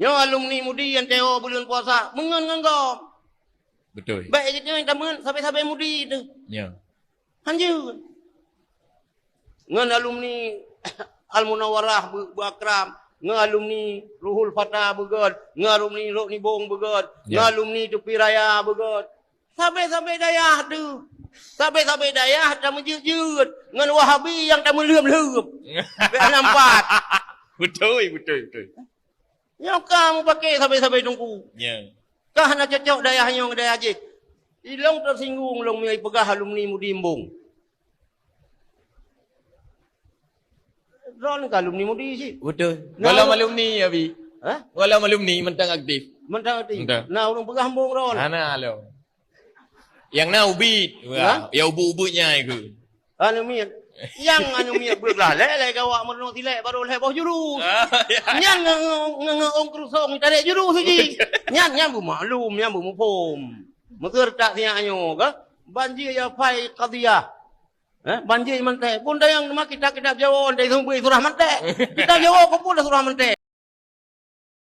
Yang alumni mudi yang tewa bulan puasa. Mengen ngom. Betul. Baik je yang temen sampai-sampai mudi tu. Ya. Hanjur. Ngan alumni Al-Munawwarah Akram, ngan alumni Ruhul Fatah begod, ngan alumni Rokni Bong begod, ngan alumni Tupi Raya begod. Sampai-sampai dayah tu. Sampai-sampai dayah tak menjut-jut. Ngan Wahabi yang tak melum-lum. Biar nampak. Betul. Yang kamu pakai sampai-sampai tunggu. Ya. Kah nak cocok dayahnya dengan dayah je. Ilong tersinggung long mai pegah alumni Mudimbung. Ron ka alumni Mudi si. Betul. Nah, Walau alumni Abi. Ha? Walau alumni mentang aktif. Mentang ti. Mentang. Nah ulung pegah hambung ron. Ana lo. Yang na ubit. Wah, ya ubu-ubutnya itu. Anu mi yang anu mi berlah le gawak merno tilek baru le bawah jurus. Nyan ngong krusong tarik jurus saji. Nyan bu maklum, nyan bu mufum. Meter tak sianyo ka? Banjir ya pai qadiyah. Banjir mantek pun dah yang kita Jawa dari surah mantek. Kita Jawa ko pun dah surah mantek.